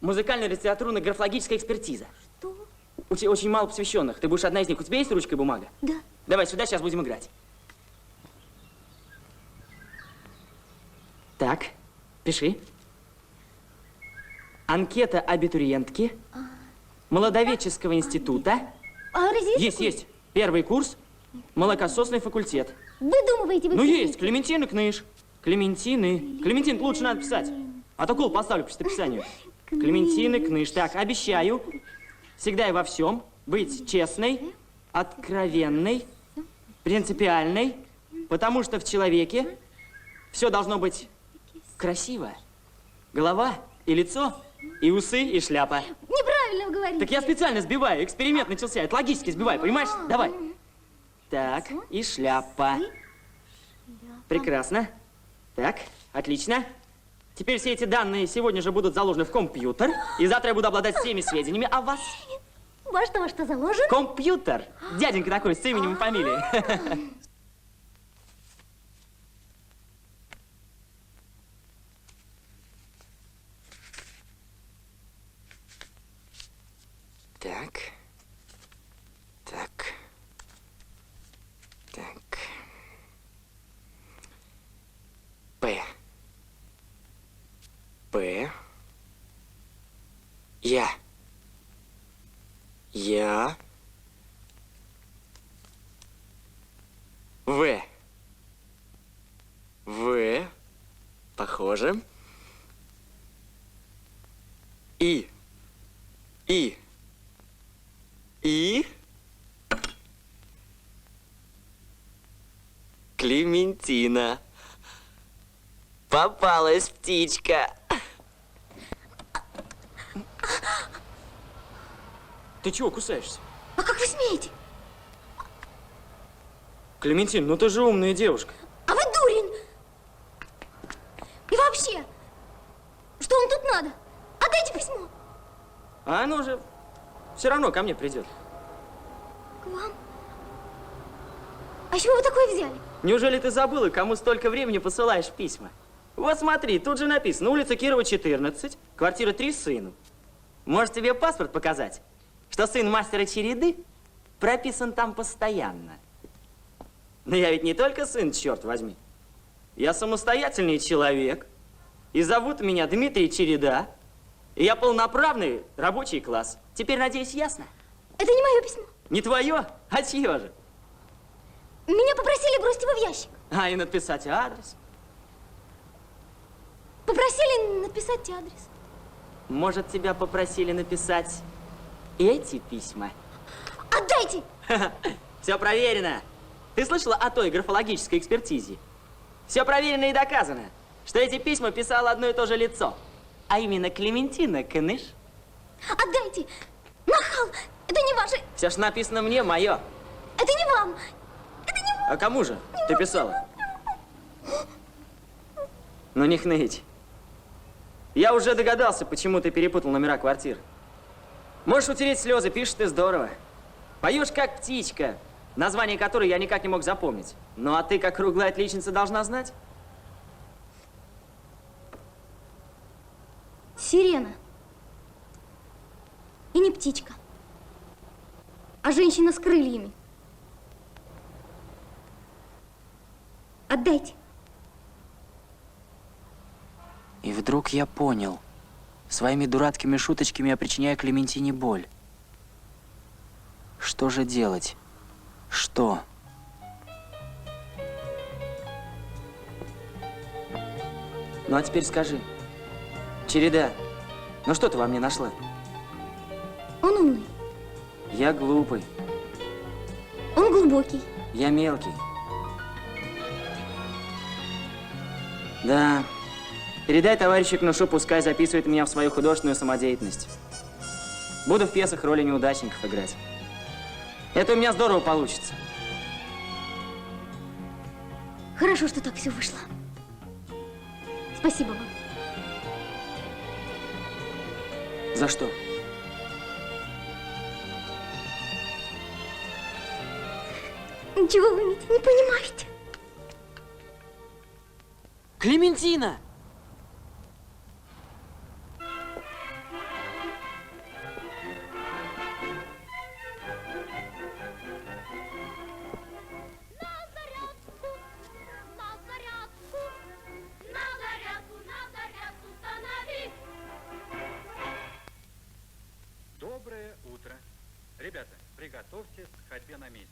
Speaker 1: музыкально-литературно-графологическая экспертиза.
Speaker 9: Что?
Speaker 1: Очень мало посвященных. Ты будешь одна из них. У тебя есть ручка и бумага?
Speaker 9: Да.
Speaker 1: Давай сюда, сейчас будем играть. Так, пиши. Анкета абитуриентки Молодовеческого института. Есть. Первый курс. Молокососный факультет.
Speaker 9: Выдумываете вы
Speaker 1: Ну
Speaker 9: все.
Speaker 1: есть, Клементина Кныш. Клементин лучше надо писать. А то кол поставлю по чистописанию. Клементины Кныш. Так, обещаю всегда и во всем быть честной, откровенной, принципиальной, потому что в человеке все должно быть красиво. Голова и лицо И усы, и шляпа.
Speaker 9: Неправильно вы говорите.
Speaker 1: Так я специально сбиваю, эксперимент начался, это логически сбиваю, понимаешь? Давай. Так, и шляпа. Прекрасно. Так, отлично. Теперь все эти данные сегодня же будут заложены в компьютер, и завтра я буду обладать всеми сведениями о вас.
Speaker 9: Во что заложен?
Speaker 1: Компьютер. Дяденька такой, с именем и фамилией. Так. Так. Так. П. П. Я. В. В. Похоже. И. Клементина. Попалась птичка. Ты чего кусаешься?
Speaker 9: А как вы смеете?
Speaker 1: Клементин, ну ты же умная девушка.
Speaker 9: А вы дурень! И вообще, что вам тут надо? Отдайте письмо.
Speaker 1: А оно же все равно ко мне придет.
Speaker 9: К вам? А с чего вы такое взяли?
Speaker 1: Неужели ты забыла, кому столько времени посылаешь письма? Вот смотри, тут же написано: улица Кирова, 14, квартира 3 сыну. Может, тебе паспорт показать? Что сын мастера череды прописан там постоянно. Но я ведь не только сын, черт возьми. Я самостоятельный человек. И зовут меня Дмитрий Череда. И я полноправный рабочий класс. Теперь, надеюсь, ясно?
Speaker 9: Это не мое письмо.
Speaker 1: Не твое? А чье же?
Speaker 9: Меня попросили бросить его в ящик.
Speaker 1: А, и написать адрес.
Speaker 9: Попросили написать адрес.
Speaker 1: Может, тебя попросили написать эти письма?
Speaker 9: Отдайте!
Speaker 1: Все проверено. Ты слышала о той графологической экспертизе? Все проверено и доказано, что эти письма писало одно и то же лицо. А именно Клементина Кыныш.
Speaker 9: Отдайте! Нахал! Это не ваше!
Speaker 1: Все, что написано мне, мое.
Speaker 9: Это не вам! Это не вам!
Speaker 1: А кому же ты писала? Ну, не хныть. Я уже догадался, почему ты перепутал номера квартир. Можешь утереть слезы, пишешь ты здорово. Поешь как птичка, название которой я никак не мог запомнить. Ну, а ты, как круглая отличница, должна знать.
Speaker 9: Сирена. И не птичка, а женщина с крыльями. Отдайте.
Speaker 1: И вдруг я понял. Своими дурацкими шуточками я причиняю Клементине боль. Что же делать? Что? Ну, а теперь скажи. Череда, ну что ты во мне нашла?
Speaker 9: Он умный.
Speaker 1: Я глупый.
Speaker 9: Он глубокий.
Speaker 1: Я мелкий. Да. Передай товарищу Кнушу, пускай записывает меня в свою художественную самодеятельность. Буду в пьесах роли неудачников играть. Это у меня здорово получится.
Speaker 9: Хорошо, что так все вышло. Спасибо вам.
Speaker 1: За что?
Speaker 9: Ничего вы, Митя, не понимаете.
Speaker 1: Клементина!
Speaker 15: Доброе утро. Ребята, приготовьтесь к ходьбе на месте.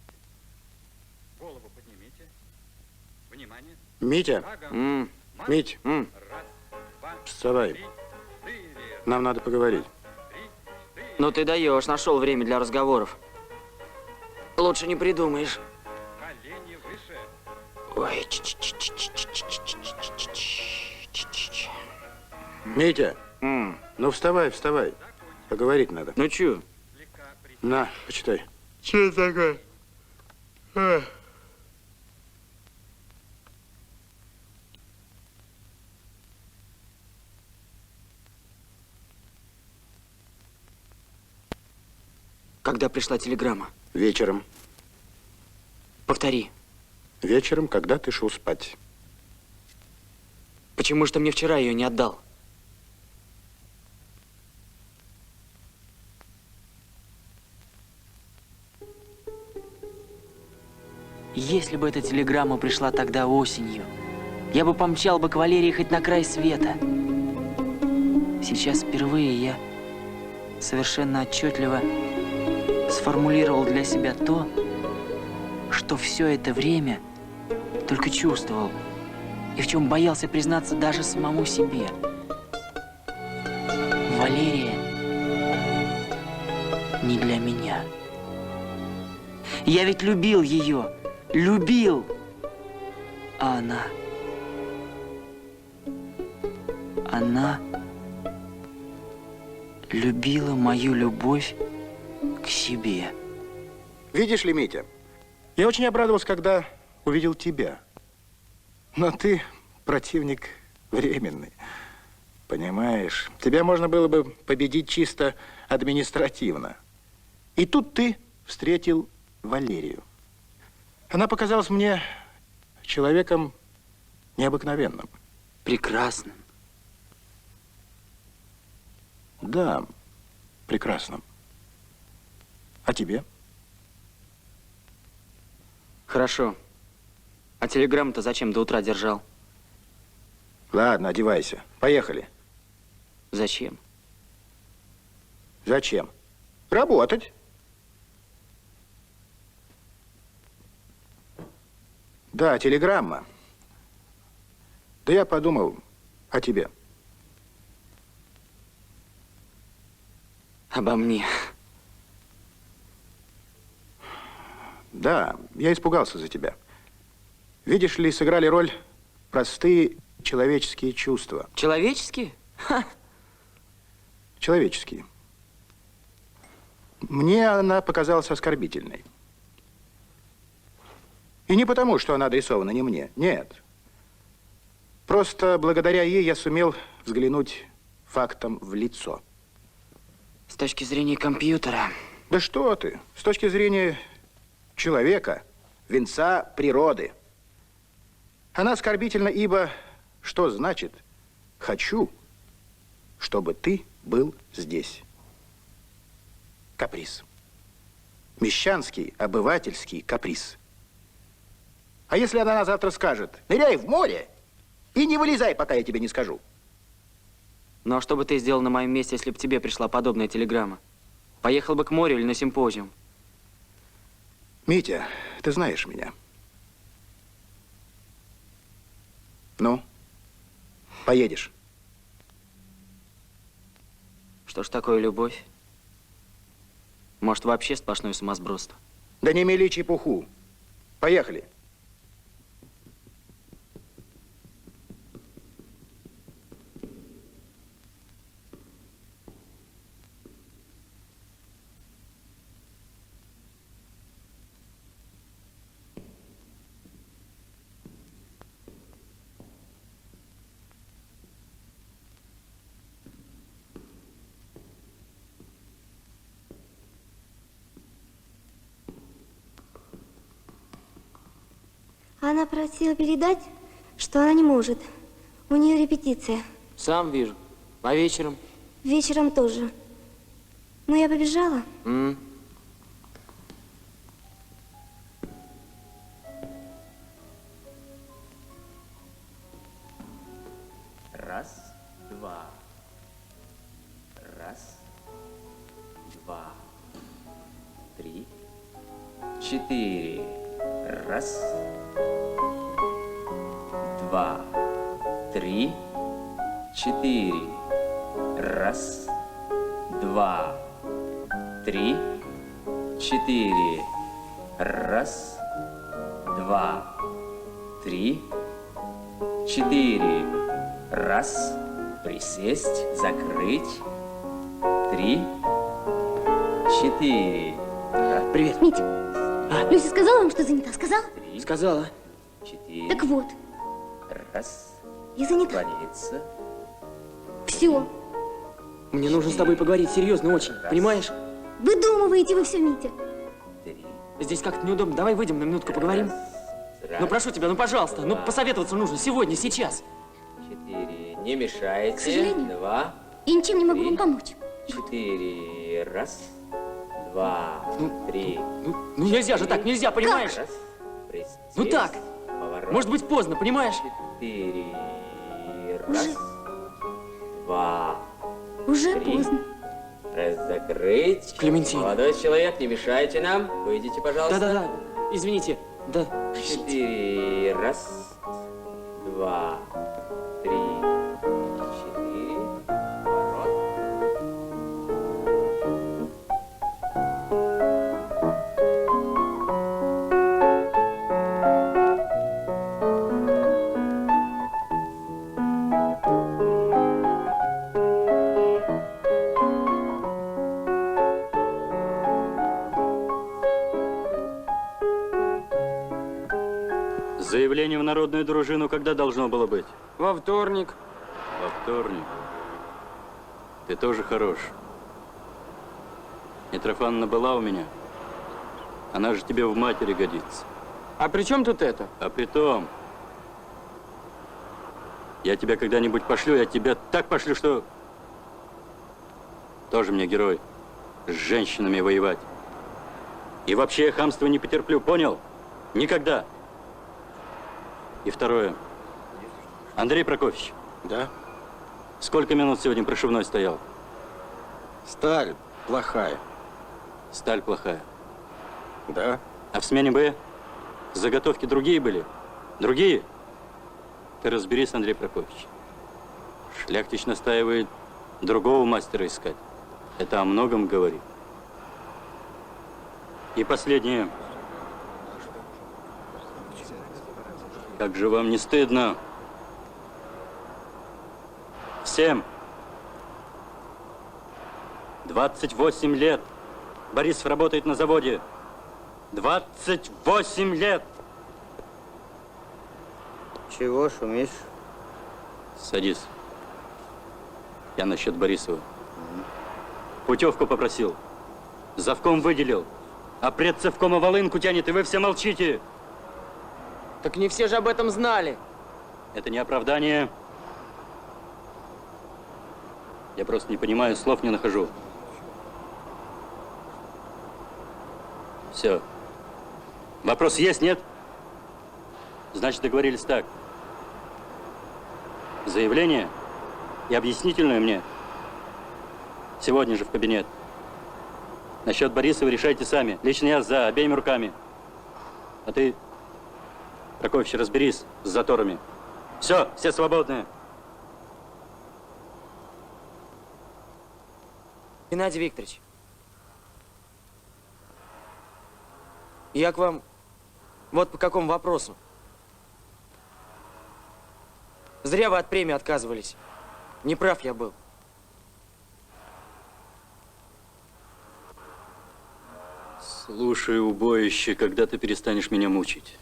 Speaker 15: Голову поднимите. Внимание.
Speaker 13: Митя.
Speaker 15: Шагом.
Speaker 13: Мить.
Speaker 15: Раз, два,
Speaker 13: Вставай.
Speaker 15: три, четыре.
Speaker 13: Нам надо поговорить.
Speaker 1: Ну ты даешь, нашел время для разговоров. Лучше не придумаешь.
Speaker 15: Колени выше.
Speaker 1: Ой,
Speaker 13: Митя, Ну, вставай, вставай. Поговорить надо.
Speaker 8: Ну чё?
Speaker 13: На, почитай.
Speaker 8: Что такое?
Speaker 1: Когда пришла телеграмма?
Speaker 13: Вечером.
Speaker 1: Повтори.
Speaker 13: Вечером, когда ты шел спать.
Speaker 1: Почему же ты мне вчера ее не отдал? Если бы эта телеграмма пришла тогда осенью, я бы помчал бы к Валерии хоть на край света. Сейчас впервые я совершенно отчетливо сформулировал для себя то, что все это время только чувствовал и в чем боялся признаться даже самому себе. Валерия не для меня. Я ведь любил ее, любил, а она любила мою любовь к себе.
Speaker 13: Видишь ли, Митя, я очень обрадовался, когда увидел тебя. Но ты противник временный. Понимаешь, тебя можно было бы победить чисто административно. И тут ты встретил Валерию. Она показалась мне человеком необыкновенным.
Speaker 1: Прекрасным.
Speaker 13: Да, прекрасным. А тебе?
Speaker 1: Хорошо. А телеграмму-то зачем до утра держал?
Speaker 13: Ладно, одевайся. Поехали.
Speaker 1: Зачем?
Speaker 13: Зачем? Работать. Да, телеграмма. Да я подумал о тебе.
Speaker 1: Обо мне.
Speaker 13: Да, я испугался за тебя. Видишь ли, сыграли роль простые человеческие чувства.
Speaker 1: Человеческие? Ха.
Speaker 13: Человеческие. Мне она показалась оскорбительной. И не потому, что она адресована не мне. Нет. Просто благодаря ей я сумел взглянуть фактом в лицо.
Speaker 1: С точки зрения компьютера.
Speaker 13: Да что ты? С точки зрения человека, венца природы. Она оскорбительна, ибо что значит «хочу, чтобы ты был здесь»? Каприз. Мещанский, обывательский каприз. А если она завтра скажет «ныряй в море и не вылезай, пока я тебе не скажу»?
Speaker 1: Ну а что бы ты сделал на моем месте, если бы тебе пришла подобная телеграмма? Поехал бы к морю или на симпозиум?
Speaker 13: Митя, ты знаешь меня. Ну, поедешь.
Speaker 1: Что ж такое любовь? Может, вообще сплошное сумасбродство?
Speaker 13: Да не мели чепуху. Поехали.
Speaker 9: Она просила передать, что она не может. У нее репетиция.
Speaker 1: Сам вижу. А вечером?
Speaker 9: Вечером тоже. Но я побежала.
Speaker 10: Раз, два. Раз, два, три, четыре. Раз, два, три, четыре. Раз, два, три, четыре. Раз, два, три, четыре. Раз,
Speaker 6: Присесть, закрыть. 3, 4.
Speaker 1: Привет.
Speaker 9: Митя, Люся сказала вам, что занята? Сказала?
Speaker 1: Сказала.
Speaker 6: 4.
Speaker 9: Так вот,
Speaker 6: Раз.
Speaker 9: я занята.
Speaker 6: Творится.
Speaker 9: Все.
Speaker 1: Мне нужно с тобой поговорить серьезно очень, понимаешь?
Speaker 9: Выдумываете вы все, Митя.
Speaker 6: 3.
Speaker 1: Здесь как-то неудобно. Давай выйдем на минутку поговорим. Ну прошу тебя, ну пожалуйста, ну посоветоваться нужно сегодня, сейчас.
Speaker 6: 4. Не мешайте.
Speaker 9: К сожалению.
Speaker 6: 2.
Speaker 9: Я ничем не могу вам помочь.
Speaker 6: 4. Раз. 2. 3.
Speaker 1: Ну нельзя же так, нельзя, понимаешь?
Speaker 6: Раз. Присесть.
Speaker 1: Ну так.
Speaker 6: Поворот.
Speaker 1: Может быть поздно, понимаешь?
Speaker 6: 4. Раз. 2.
Speaker 9: Уже
Speaker 6: 3.
Speaker 9: поздно.
Speaker 6: Раз, закрыть.
Speaker 1: Клементина.
Speaker 6: Молодой человек, не мешайте нам. Выйдите, пожалуйста.
Speaker 1: Да-да-да, извините, да.
Speaker 6: 4. Раз. 2. 3. 4. Поворот.
Speaker 5: Заявление в народную дружину когда должно было быть?
Speaker 3: Во вторник.
Speaker 5: Во вторник. Ты тоже хорош. Митрофановна была у меня. Она же тебе в матери годится.
Speaker 3: А при чем тут это?
Speaker 5: А при том, я тебя когда-нибудь пошлю, я тебя так пошлю, что... Тоже мне герой. С женщинами воевать. И вообще я хамства не потерплю, понял? Никогда. И второе. Андрей Прокофьевич.
Speaker 12: Да?
Speaker 5: Сколько минут сегодня прошивной стоял?
Speaker 12: Сталь плохая.
Speaker 5: Сталь плохая.
Speaker 12: Да.
Speaker 5: А в смене Б заготовки другие были? Другие? Ты разберись, Андрей Прокофьевич. Шляхтич настаивает другого мастера искать. Это о многом говорит. И последнее. Как же вам не стыдно? Всем. 28 лет. Борисов работает на заводе. 28 лет.
Speaker 4: Чего шумишь?
Speaker 5: Садись. Я насчет Борисова. Путевку попросил. Завком выделил. А предсовкома волынку тянет, и вы все молчите.
Speaker 1: Так не все же об этом знали.
Speaker 5: Это не оправдание. Я просто не понимаю, слов не нахожу. Все. Вопрос есть, нет? Значит, договорились так. Заявление и объяснительную мне сегодня же в кабинет. Насчет Борисова решайте сами. Лично я за обеими руками. А ты, Прокофьевич, разберись с заторами. Все свободны.
Speaker 1: Геннадий Викторович, я к вам вот по какому вопросу. Зря вы от премии отказывались. Неправ я был.
Speaker 5: Слушай, убоище, когда ты перестанешь меня мучить?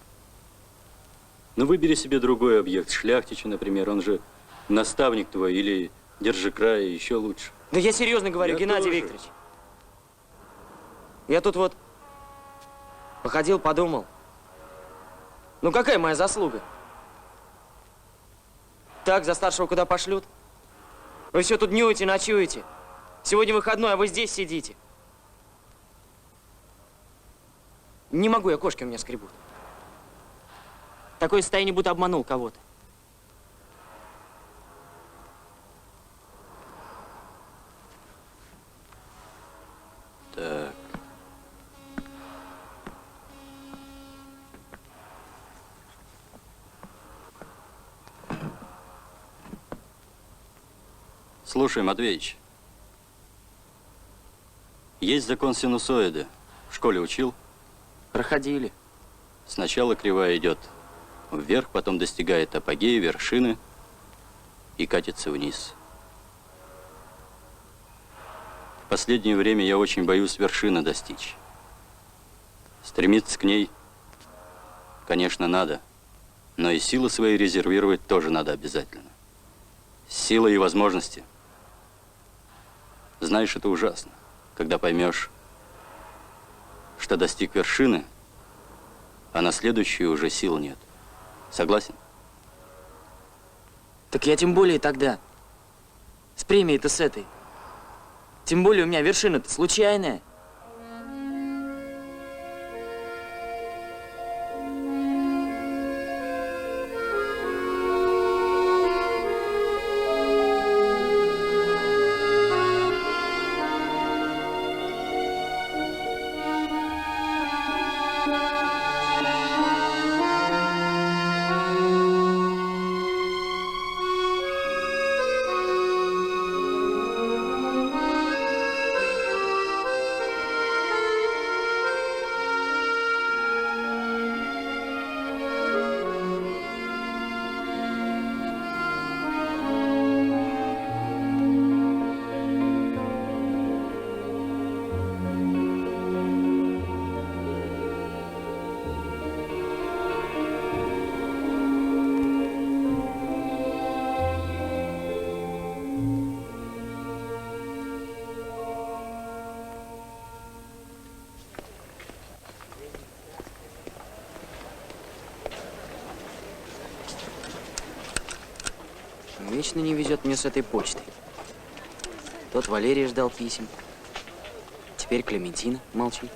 Speaker 5: Ну, выбери себе другой объект. Шляхтича, например, он же наставник твой, или держи край, еще лучше.
Speaker 1: Да я серьезно говорю,
Speaker 5: Я
Speaker 1: Геннадий
Speaker 5: тоже.
Speaker 1: Викторович. Я тут вот походил, подумал. Ну, какая моя заслуга? Так, за старшего куда пошлют? Вы все тут днюете, ночуете. Сегодня выходной, а вы здесь сидите. Не могу я, кошки у меня скребут. Такое состояние, будто обманул кого-то.
Speaker 5: Так. Слушай, Матвеич, есть закон синусоида. В школе учил?
Speaker 1: Проходили.
Speaker 5: Сначала кривая идет вверх, потом достигает апогея, вершины и катится вниз. В последнее время я очень боюсь вершины достичь. Стремиться к ней, конечно, надо, но и силы свои резервировать тоже надо обязательно. Силы и возможности. Знаешь, это ужасно, когда поймешь, что достиг вершины, а на следующую уже сил нет. Согласен?
Speaker 1: Так я тем более тогда. С премией-то с этой. Тем более у меня вершина-то случайная. Вечно не везет мне с этой почтой. Тот Валерий ждал писем. Теперь Клементина молчит.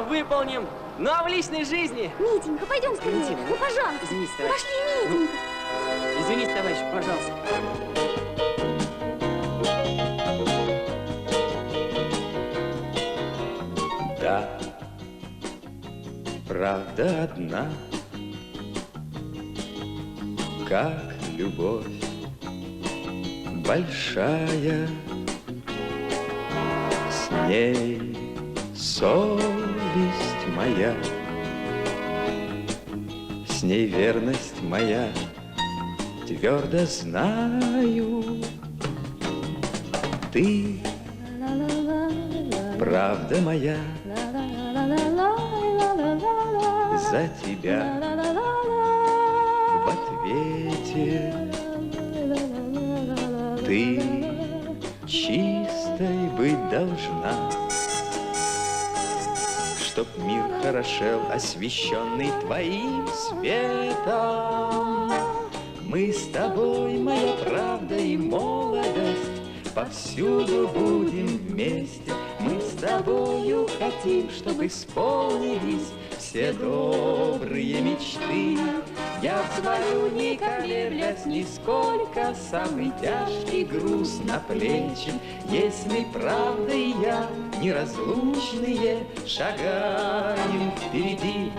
Speaker 1: Выполним. Ну а в личной жизни...
Speaker 9: Митенька, пойдем скорее.
Speaker 1: Митина,
Speaker 9: Ну, пожалуйста.
Speaker 1: Извините, товарищ.
Speaker 9: Пошли, Митенька.
Speaker 1: Извините, товарищ, пожалуйста.
Speaker 11: Да, правда одна, как любовь большая, с ней совесть моя, с ней верность моя, твердо знаю. Ты, правда моя, за тебя в ответе. Ты чистой быть должна, чтоб мир хорошел, освещенный твоим светом. Мы с тобой, моя правда и молодость, повсюду будем вместе. Мы с тобою хотим, чтобы исполнились все добрые мечты. Я взвалю, не колеблясь нисколько, самый тяжкий груз на плечи, если правда и я неразлучные шагаем впереди.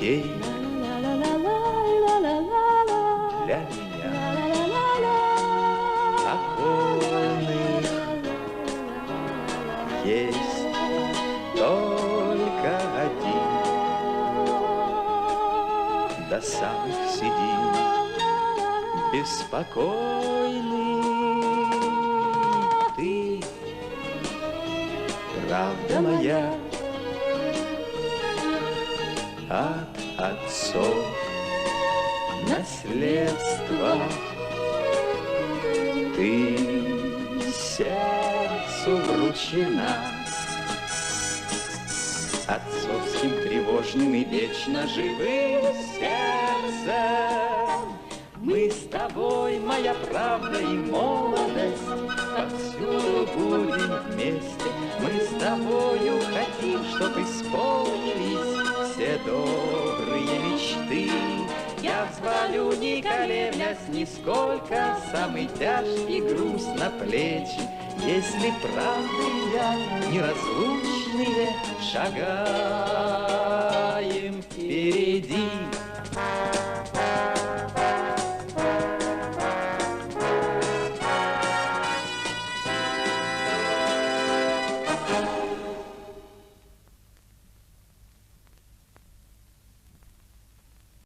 Speaker 11: детей. Для меня окольных есть только один. До самых седин беспокойный ты, правда моя, от отцов наследство. Ты сердцу вручена отцовским тревожным и вечно живым сердцем. Мы с тобой, моя правда и молодость, повсюду будем вместе. Мы с тобою хотим, чтоб исполнились все добрые мечты. Я взвалю, не колеблясь нисколько, самый тяжкий груз на плечи, если правда я неразлучные шагаем впереди.